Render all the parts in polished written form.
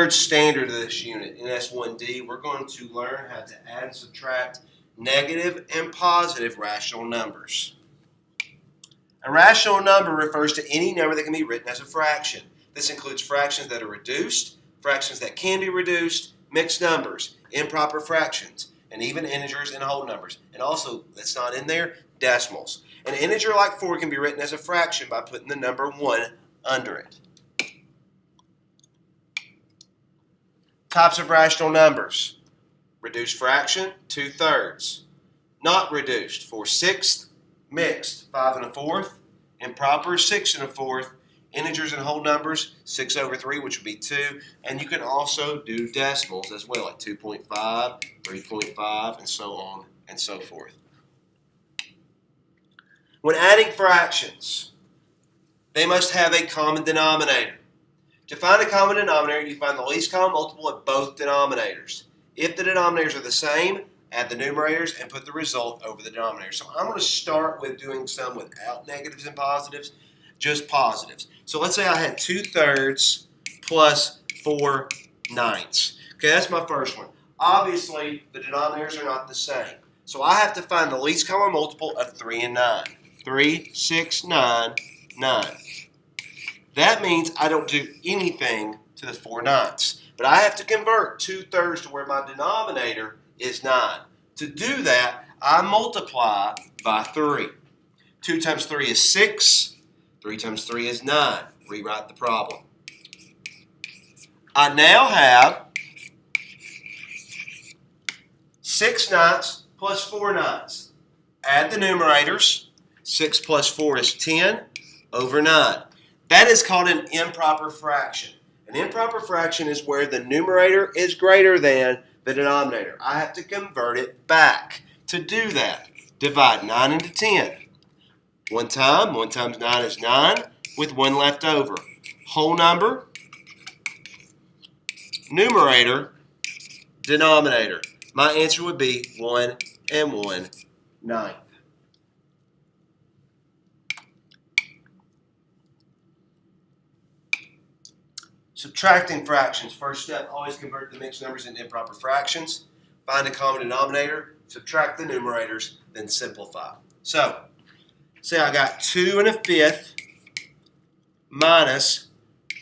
third standard of this unit in S1D, we're going to learn how to add and subtract negative and positive rational numbers. A rational number refers to any number that can be written as a fraction. This includes fractions that are reduced, fractions that can be reduced, mixed numbers, improper fractions, and even integers and whole numbers. And also, that's not in there, decimals. An integer like 4 can be written as a fraction by putting the number 1 under it. Types of rational numbers. Reduced fraction, 2/3. Not reduced, 4/6. Mixed, 5 1/4. Improper, 6 1/4. Integers and whole numbers, 6/3, which would be 2. And you can also do decimals as well, like 2.5, 3.5, and so on and so forth. When adding fractions, they must have a common denominator. To find a common denominator, you find the least common multiple of both denominators. If the denominators are the same, add the numerators and put the result over the denominator. So I'm going to start with doing some without negatives and positives, just positives. So let's say I had 2/3 plus 4/9. Okay, that's my first one. Obviously, the denominators are not the same. So I have to find the least common multiple of 3 and 9. 3, 6, 9, 9. That means I don't do anything to the 4/9. But I have to convert 2/3 to where my denominator is 9. To do that, I multiply by 3. 2 times 3 is 6. 3 times 3 is 9. Rewrite the problem. I now have 6/9 plus 4/9. Add the numerators. 6 plus 4 is 10 over 9. That is called an improper fraction. An improper fraction is where the numerator is greater than the denominator. I have to convert it back. To do that, divide 9 into 10. 1 times 9 is 9, with 1 left over. Whole number, numerator, denominator. My answer would be 1 and 1/9. Subtracting fractions. First step, always convert the mixed numbers into improper fractions. Find a common denominator, subtract the numerators, then simplify. So, say I got 2 1/5 minus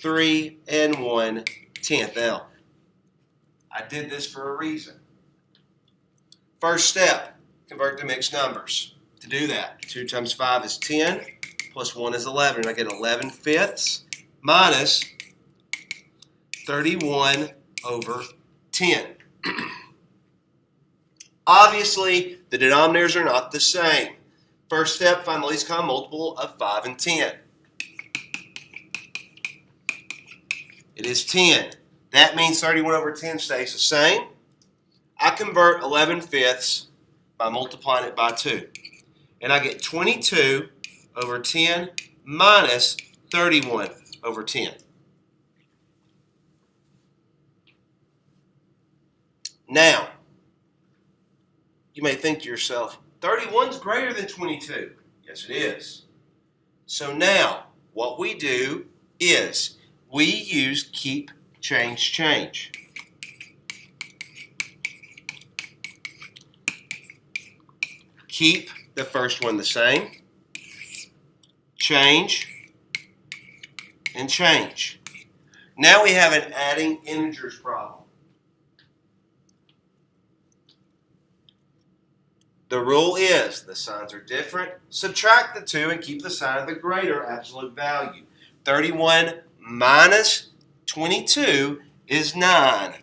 3 1/10. Now, I did this for a reason. First step, convert the mixed numbers. To do that, 2 times 5 is 10, plus 1 is 11. And I get 11/5 minus 31 over 10. Obviously, the denominators are not the same. First step, find the least common multiple of 5 and 10. It is 10. That means 31 over 10 stays the same. I convert 11/5 by multiplying it by 2. And I get 22 over 10 minus 31 over 10. Now, you may think to yourself, 31 is greater than 22. Yes, it is. So now, what we do is we use keep, change, change. Keep the first one the same. Change and change. Now we have an adding integers problem. The rule is, the signs are different, subtract the 2 and keep the sign of the greater absolute value. 31 minus 22 is 9.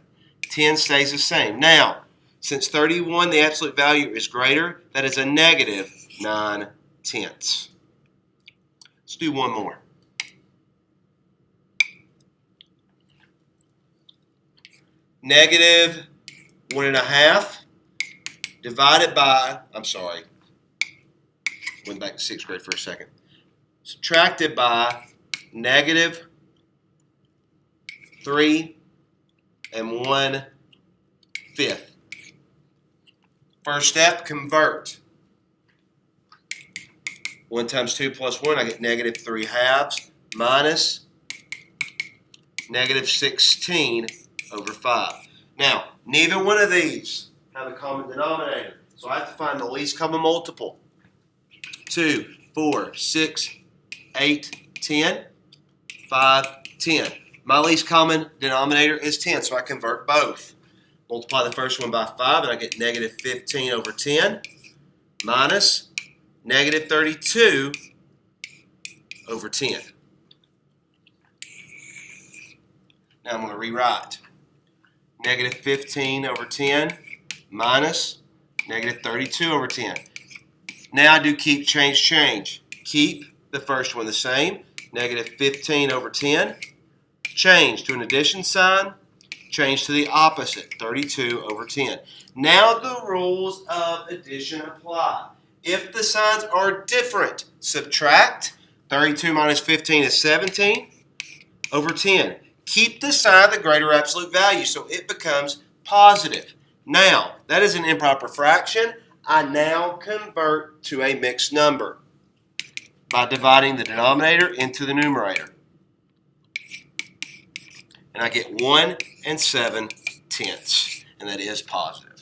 10 stays the same. Now, since 31, the absolute value is greater, that is a negative 9/10. Let's do one more. Negative 1.5. divided by, went back to 6th grade for a second, subtracted by negative 3 1/5. First step, convert. 1 times 2 plus 1, I get negative 3/2 minus negative 16 over 5. Now, neither one of these have a common denominator, so I have to find the least common multiple. 2, 4, 6, 8, 10, 5, 10. My least common denominator is 10, so I convert both. Multiply the first one by 5, and I get negative 15 over 10 minus negative 32 over 10. Now I'm going to rewrite. Negative 15 over 10 minus negative 32 over 10. Now I do keep, change, change. Keep the first one the same. Negative 15 over 10. Change to an addition sign. Change to the opposite, 32 over 10. Now the rules of addition apply. If the signs are different, subtract. 32 minus 15 is 17 over 10. Keep the sign of the greater absolute value so it becomes positive. Now, that is an improper fraction. I now convert to a mixed number by dividing the denominator into the numerator. And I get 1 7/10, and that is positive.